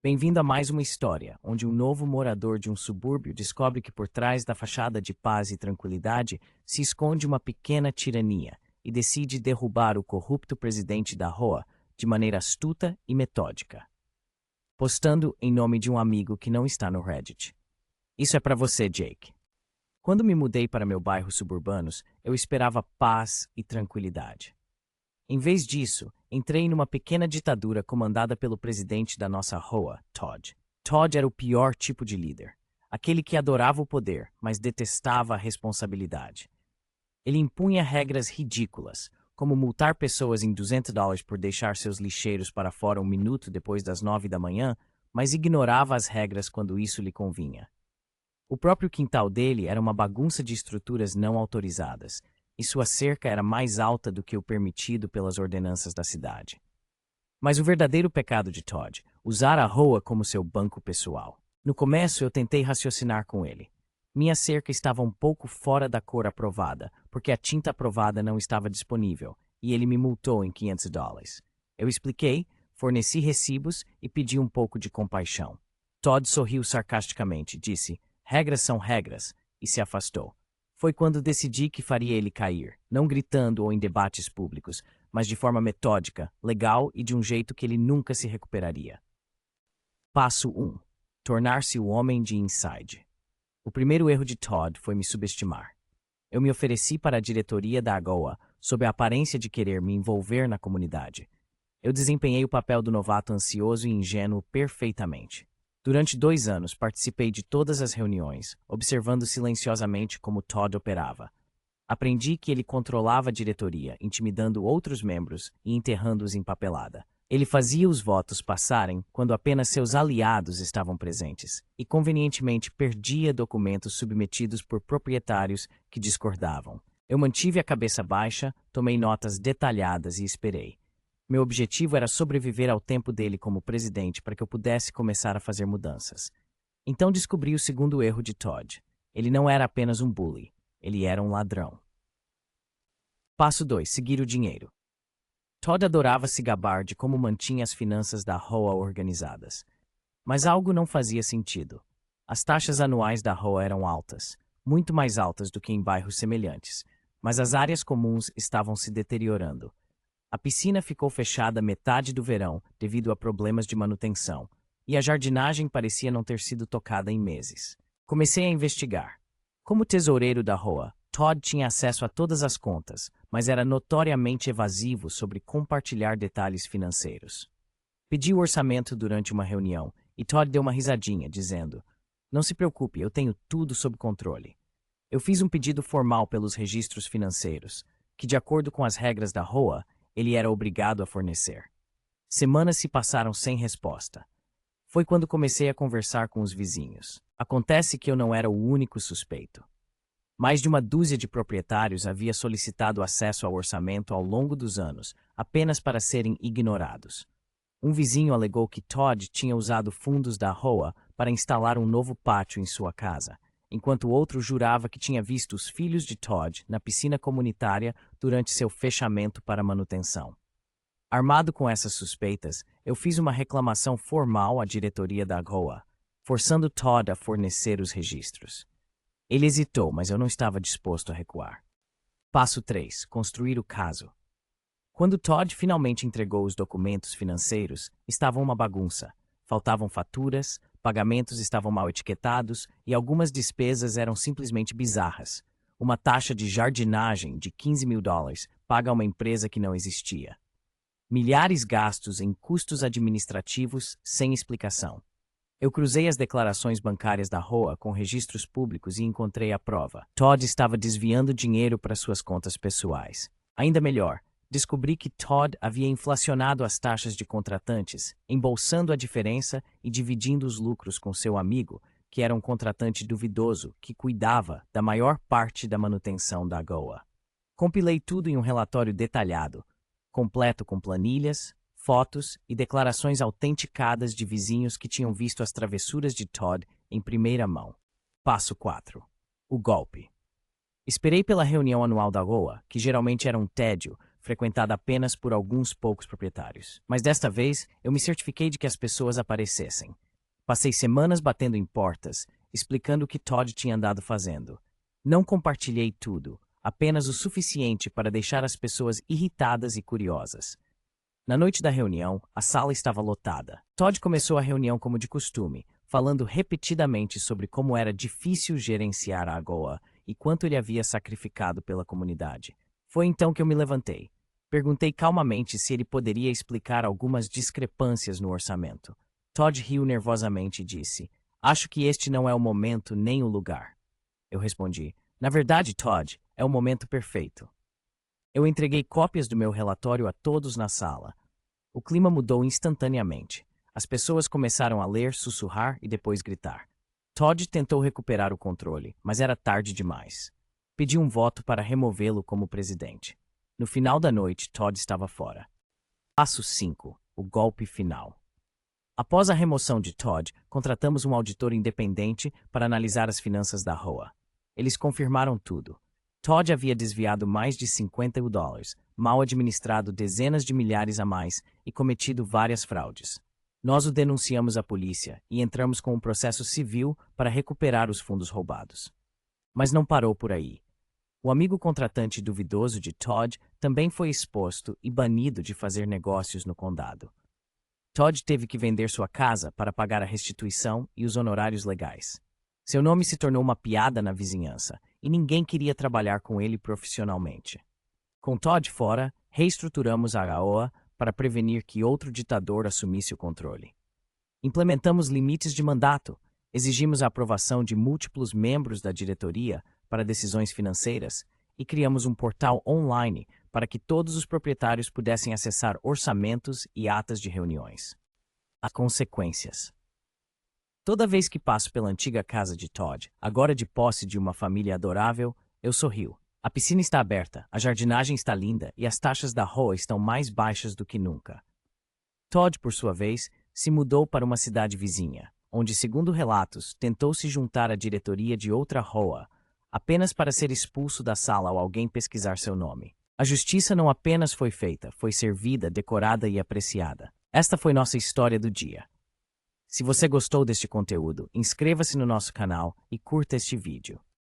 Bem-vindo a mais uma história, onde um novo morador de um subúrbio descobre que por trás da fachada de paz e tranquilidade se esconde uma pequena tirania e decide derrubar o corrupto presidente da rua de maneira astuta e metódica, postando em nome de um amigo que não está no Reddit. Isso é para você, Jake. Quando me mudei para meu bairro suburbanos, eu esperava paz e tranquilidade. Em vez disso, entrei numa pequena ditadura comandada pelo presidente da nossa rua, Todd. Todd era o pior tipo de líder. Aquele que adorava o poder, mas detestava a responsabilidade. Ele impunha regras ridículas, como multar pessoas em $200 por deixar seus lixeiros para fora um minuto depois das 9 da manhã, mas ignorava as regras quando isso lhe convinha. O próprio quintal dele era uma bagunça de estruturas não autorizadas, e sua cerca era mais alta do que o permitido pelas ordenanças da cidade. Mas o verdadeiro pecado de Todd, usar a rua como seu banco pessoal. No começo eu tentei raciocinar com ele. Minha cerca estava um pouco fora da cor aprovada, porque a tinta aprovada não estava disponível, e ele me multou em $500. Eu expliquei, forneci recibos e pedi um pouco de compaixão. Todd sorriu sarcasticamente, disse: "Regras são regras", e se afastou. Foi quando decidi que faria ele cair, não gritando ou em debates públicos, mas de forma metódica, legal e de um jeito que ele nunca se recuperaria. Passo 1. Tornar-se o homem de inside. O primeiro erro de Todd foi me subestimar. Eu me ofereci para a diretoria da AGOA sob a aparência de querer me envolver na comunidade. Eu desempenhei o papel do novato ansioso e ingênuo perfeitamente. Durante 2 anos, participei de todas as reuniões, observando silenciosamente como Todd operava. Aprendi que ele controlava a diretoria, intimidando outros membros e enterrando-os em papelada. Ele fazia os votos passarem quando apenas seus aliados estavam presentes, e convenientemente perdia documentos submetidos por proprietários que discordavam. Eu mantive a cabeça baixa, tomei notas detalhadas e esperei. Meu objetivo era sobreviver ao tempo dele como presidente para que eu pudesse começar a fazer mudanças. Então descobri o segundo erro de Todd. Ele não era apenas um bully, ele era um ladrão. Passo 2. Seguir o dinheiro. Todd adorava se gabar de como mantinha as finanças da rua organizadas. Mas algo não fazia sentido. As taxas anuais da rua eram altas, muito mais altas do que em bairros semelhantes, mas as áreas comuns estavam se deteriorando. A piscina ficou fechada metade do verão devido a problemas de manutenção, e a jardinagem parecia não ter sido tocada em meses. Comecei a investigar. Como tesoureiro da rua, Todd tinha acesso a todas as contas, mas era notoriamente evasivo sobre compartilhar detalhes financeiros. Pedi o orçamento durante uma reunião, e Todd deu uma risadinha, dizendo: "Não se preocupe, eu tenho tudo sob controle." Eu fiz um pedido formal pelos registros financeiros, que, de acordo com as regras da rua, ele era obrigado a fornecer. Semanas se passaram sem resposta. Foi quando comecei a conversar com os vizinhos. Acontece que eu não era o único suspeito. Mais de uma dúzia de proprietários havia solicitado acesso ao orçamento ao longo dos anos, apenas para serem ignorados. Um vizinho alegou que Todd tinha usado fundos da rua para instalar um novo pátio em sua casa, enquanto outro jurava que tinha visto os filhos de Todd na piscina comunitária durante seu fechamento para manutenção. Armado com essas suspeitas, eu fiz uma reclamação formal à diretoria da AGOA, forçando Todd a fornecer os registros. Ele hesitou, mas eu não estava disposto a recuar. Passo 3. Construir o caso. Quando Todd finalmente entregou os documentos financeiros, estava uma bagunça. Faltavam faturas, pagamentos estavam mal etiquetados e algumas despesas eram simplesmente bizarras. Uma taxa de jardinagem de $15.000 paga a uma empresa que não existia. Milhares gastos em custos administrativos sem explicação. Eu cruzei as declarações bancárias da rua com registros públicos e encontrei a prova. Todd estava desviando dinheiro para suas contas pessoais. Ainda melhor, descobri que Todd havia inflacionado as taxas de contratantes, embolsando a diferença e dividindo os lucros com seu amigo, que era um contratante duvidoso que cuidava da maior parte da manutenção da AGOA. Compilei tudo em um relatório detalhado, completo com planilhas, fotos e declarações autenticadas de vizinhos que tinham visto as travessuras de Todd em primeira mão. Passo 4. O golpe. Esperei pela reunião anual da AGOA, que geralmente era um tédio, frequentada apenas por alguns poucos proprietários. Mas desta vez, eu me certifiquei de que as pessoas aparecessem. Passei semanas batendo em portas, explicando o que Todd tinha andado fazendo. Não compartilhei tudo, apenas o suficiente para deixar as pessoas irritadas e curiosas. Na noite da reunião, a sala estava lotada. Todd começou a reunião como de costume, falando repetidamente sobre como era difícil gerenciar a AGOA e quanto ele havia sacrificado pela comunidade. Foi então que eu me levantei. Perguntei calmamente se ele poderia explicar algumas discrepâncias no orçamento. Todd riu nervosamente e disse: "Acho que este não é o momento nem o lugar." Eu respondi: "Na verdade, Todd, é o momento perfeito." Eu entreguei cópias do meu relatório a todos na sala. O clima mudou instantaneamente. As pessoas começaram a ler, sussurrar e depois gritar. Todd tentou recuperar o controle, mas era tarde demais. Pedi um voto para removê-lo como presidente. No final da noite, Todd estava fora. Passo 5. O golpe final. Após a remoção de Todd, contratamos um auditor independente para analisar as finanças da ROA. Eles confirmaram tudo. Todd havia desviado mais de $50,000, mal administrado dezenas de milhares a mais e cometido várias fraudes. Nós o denunciamos à polícia e entramos com um processo civil para recuperar os fundos roubados. Mas não parou por aí. O amigo contratante duvidoso de Todd também foi exposto e banido de fazer negócios no condado. Todd teve que vender sua casa para pagar a restituição e os honorários legais. Seu nome se tornou uma piada na vizinhança e ninguém queria trabalhar com ele profissionalmente. Com Todd fora, reestruturamos a AOA para prevenir que outro ditador assumisse o controle. Implementamos limites de mandato, exigimos a aprovação de múltiplos membros da diretoria para decisões financeiras e criamos um portal online para que todos os proprietários pudessem acessar orçamentos e atas de reuniões. As consequências. Toda vez que passo pela antiga casa de Todd, agora de posse de uma família adorável, eu sorrio. A piscina está aberta, a jardinagem está linda e as taxas da ROA estão mais baixas do que nunca. Todd, por sua vez, se mudou para uma cidade vizinha, onde, segundo relatos, tentou se juntar à diretoria de outra ROA, apenas para ser expulso da sala ao alguém pesquisar seu nome. A justiça não apenas foi feita, foi servida, decorada e apreciada. Esta foi nossa história do dia. Se você gostou deste conteúdo, inscreva-se no nosso canal e curta este vídeo.